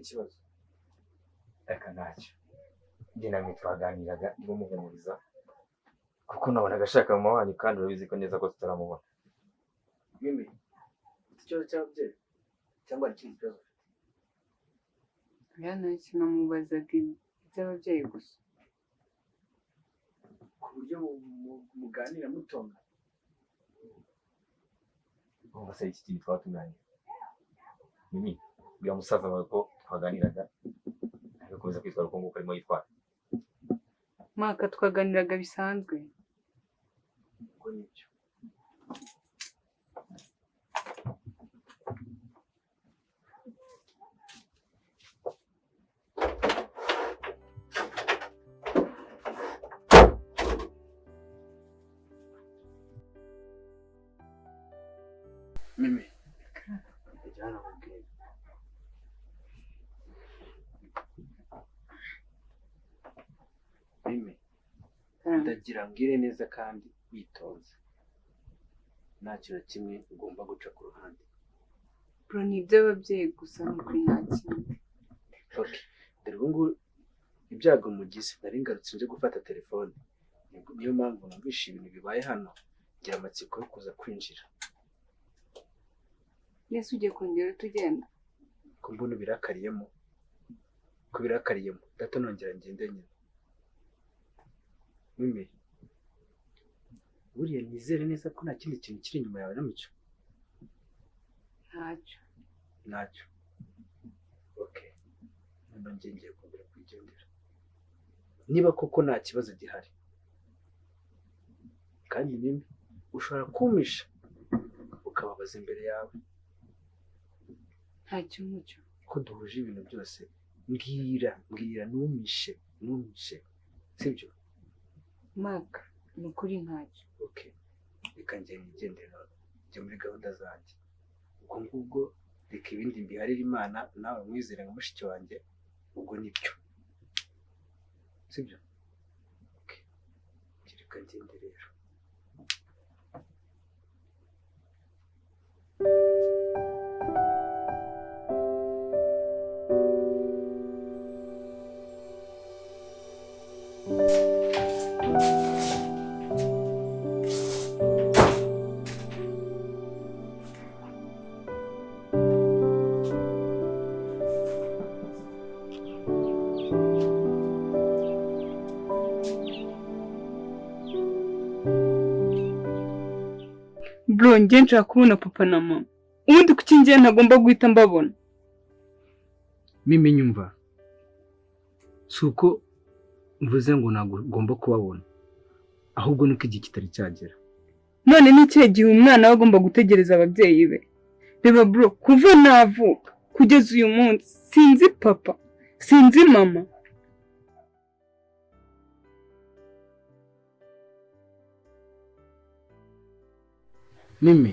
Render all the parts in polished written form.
ikibazo reka ntacyo njye namwe twaganiraga ndimo muhumuriza kuko nabonaga ashaka mama wanyu kandi urabizi ko neza ko tutaramubona. Mimi ikibazo cy'ababyeyi cyangwa ikindi kibazo yana kinamubazaga iby'ababyeyi gusa ku buryo muganira mutonga. Ubu se iki kintu twatuganira Mimi bya musaza wawe ko twaganiraga agakomeza kwitwara uko nguko arimo yitwara. Maka twaganiraga bisanzwe Ubwo nibyo Mimi ijana mubwira Mimi ndagira ngire neza kandi witonze nta kintu kimwe ugomba guca ku ruhande. bro ni iby'ababyeyi gusa nuko nta kintu. Okay, dore ubu ibyago mugize nari ngarutse nje gufata telefone niyo mpamvu numvishe ibintu bibaye hano ngira amatsiko yo kuza kwinjira. Yesu ugiye kongera tugenda ko mbona birakariyemo data nongera ngende nyine. Mimi buriya nizere neza ko nta kindi kintu kiri inyuma yawe n'umucyo. Ntacyo. Okay, none ngiye kongera kwigendera niba koko nta kibazo gihari kandi Mimi ushobora kumisha ukababaza imbere yawe. Ntacyo mucyo ko duhuje ibintu byose mbwira numishe sibyo Maka ni ukuri ntacyo. Okay, reka njye nigendera njye muri gahunda zanjye ubwo ngubwo reka ibindi mbiharira Imana nawe mwizere nka mushiki wanjye ubwo nibyo sibyo. Okay, reka ngende rero. Bro njye nshaka kubona papa na mama ubundi kuki njye ntagomba guhita mbabona. Mimi nyumva suko mvuze ngo nagomba kubabona ahubwo nuko igihe kitari cyagera. None ni cye gihe umwana we agomba gutegereza ababyeyi be. Reba bro kuva navuka kugeza uyu munsi sinzi papa sinzi mama. Mimi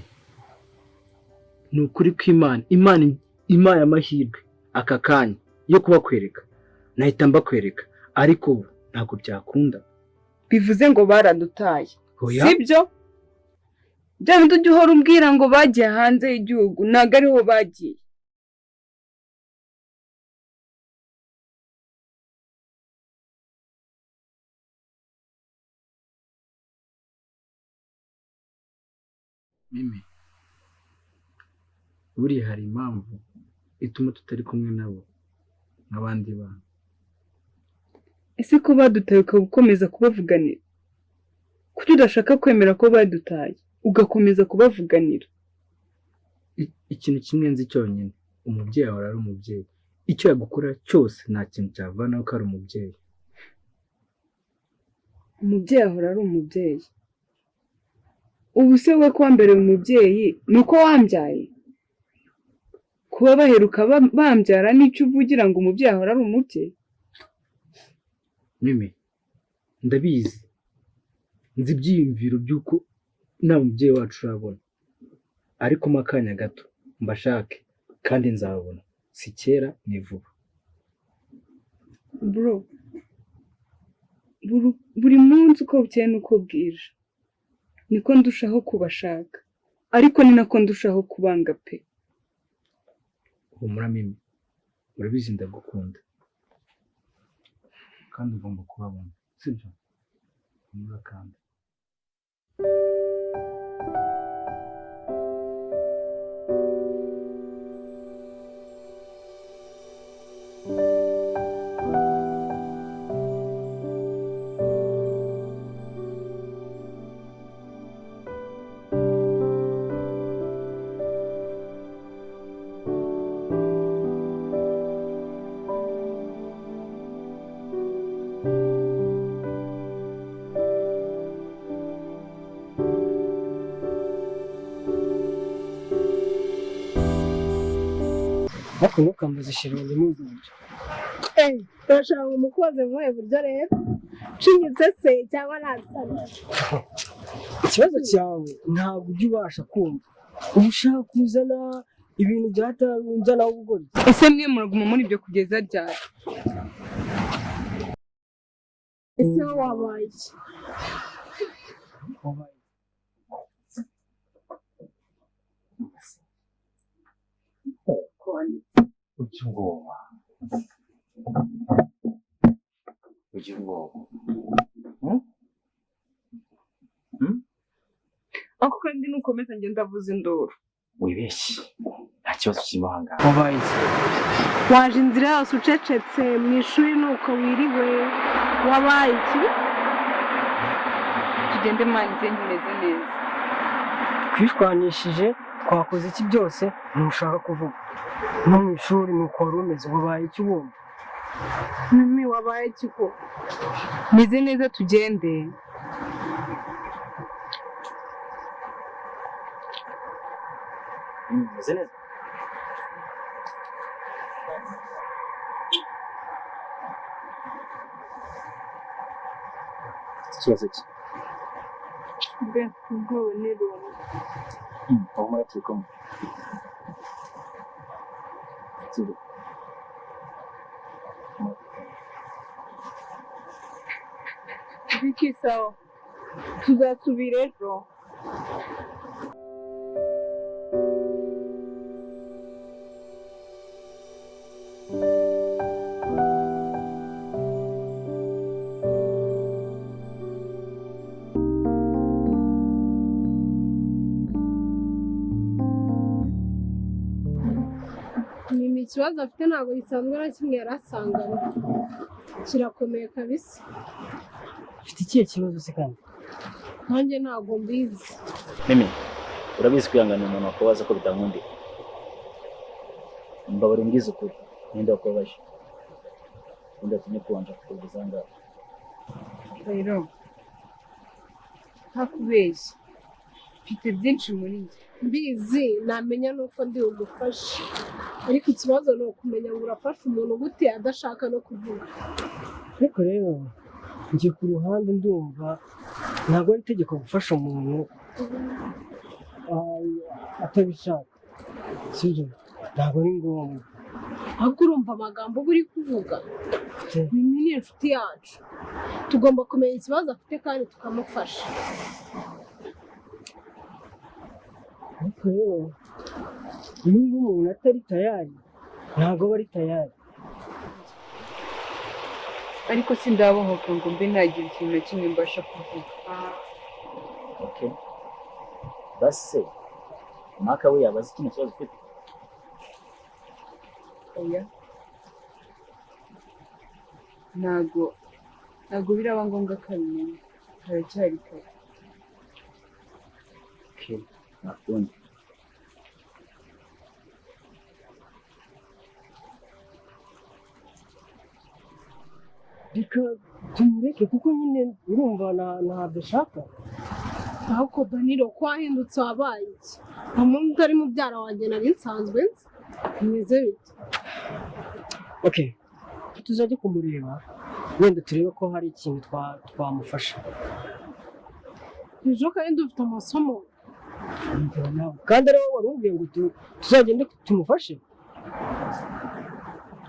nukuri ko Imana amahirwe aka kanya yo kubakwereka nahita mbakwereka ariko ubu ntabwo byakunda. Bivuze ngo baradutaye Oya. sibyo? Bya bintu ujya uhora umbwira ngo bagiye hanze y'igihugu ntabwo ariho bagiye. Mimi buriya hari impamvu ituma tutari kumwe nabo nk'abandi bana. Ese ko badutaye ugakomeza kubavuganira? Kuki udashaka kwemera ko badutaye ugakomeza kubavuganira? Ikintu kimwe nzi cyonyine umubyeyi ahora ari umubyeyi. Icyo yagukora cyose nta kintu cyavanaho ko ari umubyeyi. Umubyeyi ahora ari umubyeyi. Ubu se we kuba mbere umubyeyi nuko wambyaye? Kuba baheruka bambyara n'icyo uvugira ngo umubyeyi ahora ari umubyeyi? Mimi ndabizi nzi ibyiyumviro by'uko nta mubyeyi wacu urabona ariko mu kanya gato mbashake kandi nzababona si kera ni vuba. Bro buri munsi uko bukeye nuko bwije niko ndushaho kubashaka ariko ni nako ndushaho kubanga pe. Humura Mimi urabizi ndagukunda kandi ugomba kubabona sibyo murakanda ariko ntukambaze shirungi n'ubwenge turashaka umukozi muhe buryo rero nshinyitse se cyangwa nasana ikibazo cyawe ntabwo ujya ubasha kumva uba ushaka kuzana ibintu byatanzana ubugori ese mwe muraguma muri ibyo kugeza ryari ese wabaye iki ujya ubwoba ako kandi nukomeza ngenda avuza induru wibeshye nta kibazo kirimo aha ngaha wabaye iki waje inzira yose ucecetse mu ishuri nuko wiriwe wabaye iki tugende manjye nkimeze neza twishwanishije twakoze iki byose ntushaka kuvuga no mu ishuri nuko wari umeze wabaye iki wumva mimi wabaye iki ko meze neza tugende meze neza ikibazo ki mbe ubwoba n'irungu aho muri turi kumwe biki sawa tuzasubira ejo ni ikibazo afite ntabwo gisanzwe na kimwe yari asanganywe kirakomeye kabisa ufite ikihe kibazo se kandi nanjye ntabwo mbizi mimi urabizi kwihanganira umuntu wakubaza ko bitankundira mbabara umbwiza ukuri ninde wakubabaje undi atinye kubanje kukugeza aha ngaha rero ntakubeshye mfite byinshi muri njye mbizi namenya nuko ndi bumufashe ariko ikibazo ni ukumenya ngo urafasha umuntu gute adashaka no kuvuga ariko rero njye ku ruhande ndumva ntabwo ari itegeko gufasha umuntu atabishaka sibyo ntabwo ari ngombwa ahubwo urumva amagambo uba uri kuvuga mimi ni inshuti yacu tugomba kumenya ikibazo afite kandi tukamufasha ariko rero niba umuntu atari tayari ntabwo aba ari tayari ariko sindabohoka ngo mbe nagira ikintu na kimwe mbasha kuvuga okay basi maka we yabaza ikintu kibazo ufite oya ntabwo biraba ngombwa ko abimenya haracyari kare okay nakundi reka tumureke kuko nyine urumva ntabwo ashaka ahubwo Danilo ko wahindutse wabaye iki nta muntu utari mubyara wanjye nari nsanzwe nzi bimeze bite okay tuzajya kumureba wenda turebe ko hari ikintu twamufasha ejo kandi dufite amasomo kandi ariwo wari umbwiye ngo tuzagende tumufashe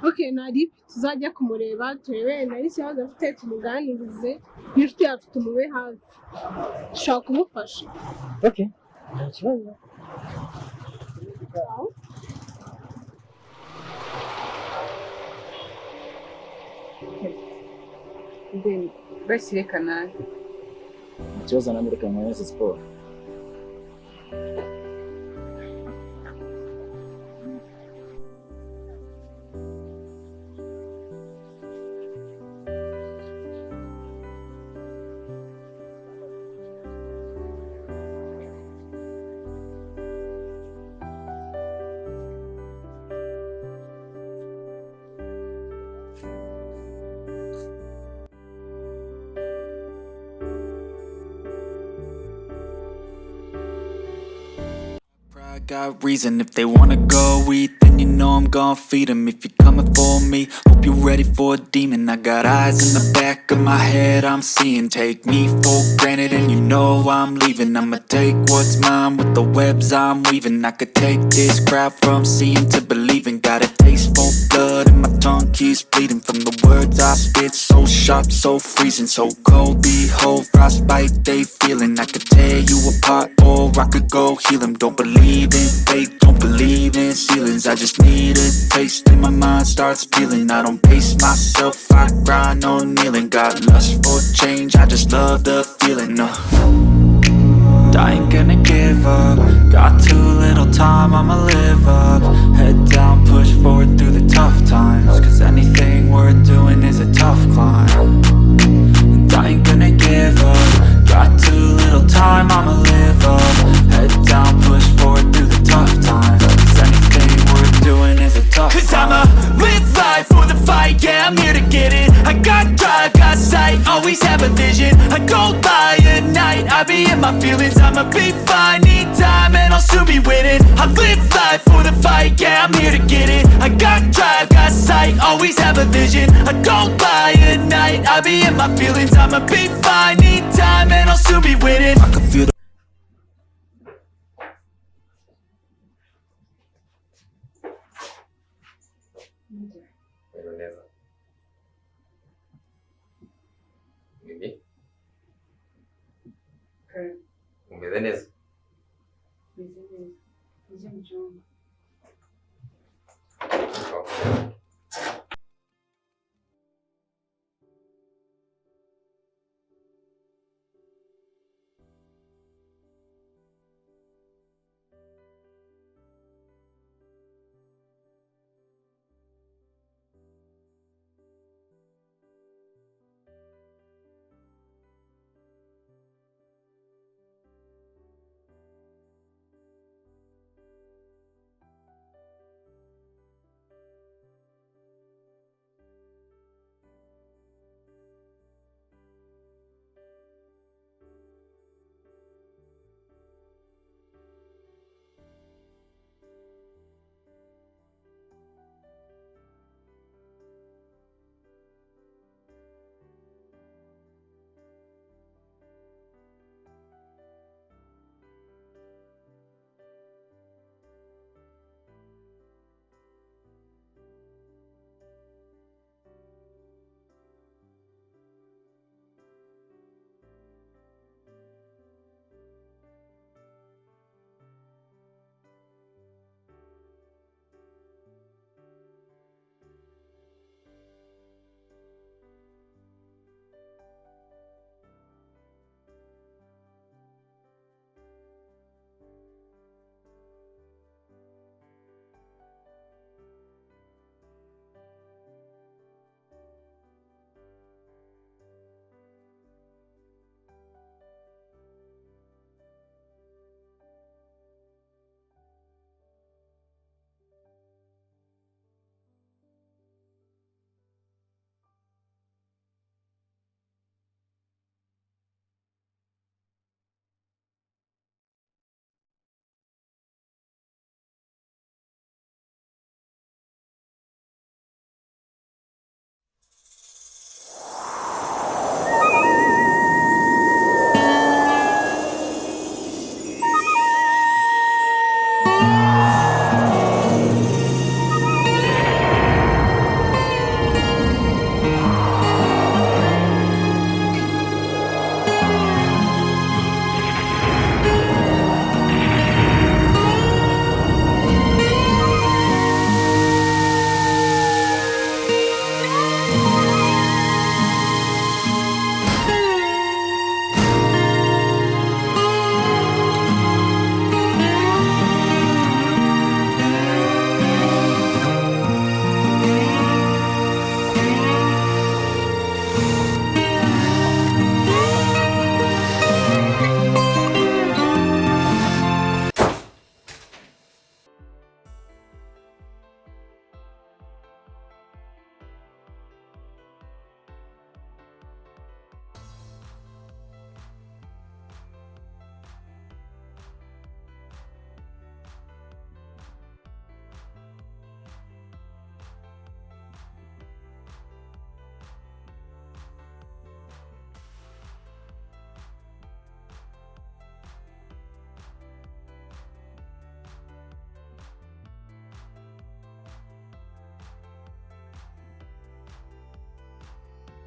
okay nari tuzajya kumureba turebe nari ikibazo afite tumuganirize n'inshuti yacu tumube hafi dushobora kumufasha okay nta kibazo Then bashyire kanari. Ikibazo namwe kanyweze siporo. I got reason. If they wanna go eat, then you know I'm gon' feed them. If you're coming for me, hope you're ready for a demon. I got eyes in the back of my head, I'm seeing. Take me for granted and you know I'm leaving. I'ma take what's mine with the webs I'm weaving. I could take this crowd from seeing to believing. Got a taste for blood and my tongue keeps bleeding. From the words I spit, so sharp, so freezing. So cold, behold, frostbite they feeling. I could tear you apart or I could go heal them. Don't believe in fate, don't believe in ceilings. I just need a taste and my mind starts peeling. I don't pace myself, I grind on kneeling. Got lust for change, I just love the feeling. I ain't gonna give up. Got too little time, I'ma live up. Head down, push forward through the tough times. Cause anything worth doing is a tough climb. And I ain't gonna give up. Got too little time, I'ma live up. Head down, push forward through the tough times. Cause anything worth doing is a tough climb. Cause I'ma live life for the fight, yeah, I'm here to get it. I got drive, got sight, always have a vision. I go by at night, I be in my feelings. I'ma be fine, need time and I'll soon be winning. I live life for the fight, yeah, I'm here to get it. I got drive, got sight, always have a vision. I go by at night, I be in my feelings. I'ma be fine, need time and I'll soon be winning. I can feel the Pero neza. Mimi? Umeze neza? Meze neza. Uje mu cyumba.